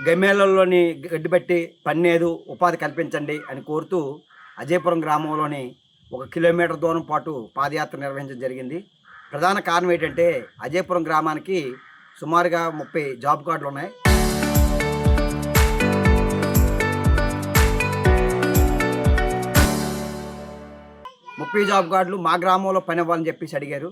గమ్మేళ్లలోని గడ్డిబట్టి పన్నేదు ఉపాధి కల్పించండి అని కోరుతూ అజయపురం గ్రామంలోని 1 కిలోమీటర్ దూరం పాటు పాదయాత్ర నిర్వహించడం జరిగింది. ప్రధాన కారణం ఏంటంటే అజయపురం గ్రామానికి సుమారుగా 30 జాబ్ కార్డులు ఉన్నాయి. జాబ్ కార్డులు మా గ్రామంలో పని అవ్వాలని చెప్పేసి అడిగారు.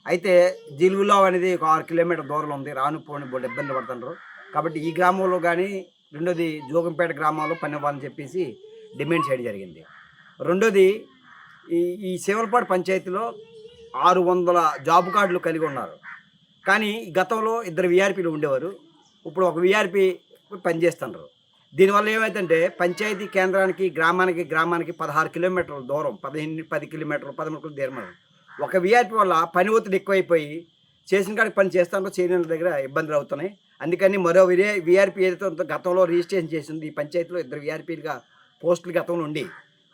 అయితే జీలుగులో అనేది ఒక 6 కిలోమీటర్ దూరంలో ఉంది. రాను పోని బోల్డు ఇబ్బంది పడుతున్నారు. కాబట్టి ఈ గ్రామంలో కానీ రెండోది జోగంపేట గ్రామంలో పని అవ్వాలని చెప్పేసి డిమాండ్ చేయడం జరిగింది. రెండోది ఈ ఈ సేవలపాడు పంచాయతీలో 600 జాబ్ కార్డులు కలిగి ఉన్నారు. కానీ గతంలో 2 వీఆర్పీలు ఉండేవారు. ఇప్పుడు ఒక వీఆర్పీ పనిచేస్తున్నారు. దీనివల్ల ఏమైందంటే పంచాయతీ కేంద్రానికి గ్రామానికి 16 కిలోమీటర్ల దూరం, 10 కిలోమీటర్లు 13 దూరం. ఒక వీఆర్పీ వల్ల పని ఒత్తిడి ఎక్కువైపోయి చేసిన కాడికి పని చేస్తారో చేయని దగ్గర ఇబ్బందులు అవుతున్నాయి. అందుకని మరో వీఆర్పీ ఏదైతే ఉందో గతంలో రిజిస్ట్రేషన్ చేసింది ఈ పంచాయతీలో 2 వీఆర్పీలుగా పోస్టులు గతంలో ఉండి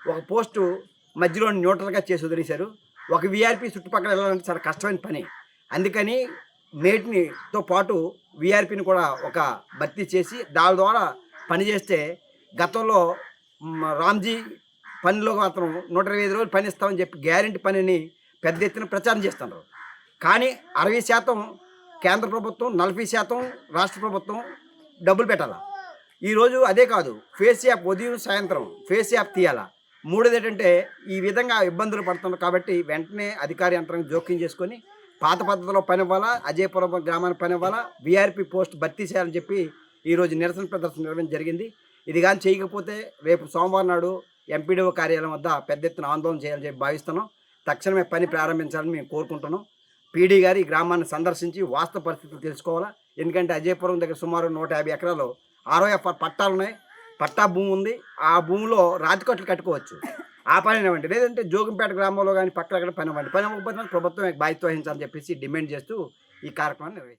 ఒక పోస్టు మధ్యలో న్యూట్రల్గా చేసి వదిలేశారు. ఒక వీఆర్పీ చుట్టుపక్కల వెళ్ళాలంటే చాలా కష్టమైన పని. అందుకని మేటినితో పాటు వీఆర్పీని కూడా ఒక భర్తీ చేసి దాని ద్వారా పని చేస్తే గతంలో రామ్జీ పనిలో మాత్రం 125 రోజులు పని ఇస్తామని చెప్పి గ్యారెంటీ పనిని పెద్ద ఎత్తున ప్రచారం చేస్తున్నారు. కానీ 60% కేంద్ర ప్రభుత్వం, 40% రాష్ట్ర ప్రభుత్వం డబ్బులు పెట్టాలా. ఈరోజు అదే కాదు, ఫేస్ యాప్ ఉదయం సాయంత్రం ఫేస్ యాప్ తీయాలా. మూడోది ఏంటంటే ఈ విధంగా ఇబ్బందులు పడుతున్నారు. కాబట్టి వెంటనే అధికార యంత్రాంగం జోక్యం చేసుకొని పాత పద్ధతిలో పని ఇవ్వాలా, అజయపురం గ్రామానికి పని ఇవ్వాలా, వీఆర్పీ పోస్ట్ భర్తీ చేయాలని చెప్పి ఈరోజు నిరసన ప్రదర్శన నిర్వహించడం జరిగింది. ఇది కానీ చేయకపోతే రేపు సోమవారం నాడు ఎంపీడీఓ కార్యాలయం వద్ద పెద్ద ఎత్తున ఆందోళన చేయాలని చెప్పి భావిస్తున్నాం. తక్షణమే పని ప్రారంభించాలని మేము కోరుకుంటున్నాం. పీడీ గారు ఈ గ్రామాన్ని సందర్శించి వాస్తవ పరిస్థితులు తెలుసుకోవాలా. ఎందుకంటే అజయపురం దగ్గర సుమారు 150 ఎకరాలు ROFR పట్టాలు ఉన్నాయి. పట్టా భూమి ఉంది. ఆ భూమిలో రాతికట్లు కట్టుకోవచ్చు. ఆ పని ఇవ్వండి, లేదంటే జోగంపేట గ్రామంలో కానీ పక్కన పని ఇవ్వండి. పని ఇవ్వకపోతే ప్రభుత్వం బాధ్యత వహించాలని చెప్పేసి డిమాండ్ చేస్తూ ఈ కార్యక్రమాన్ని నిర్వహించారు.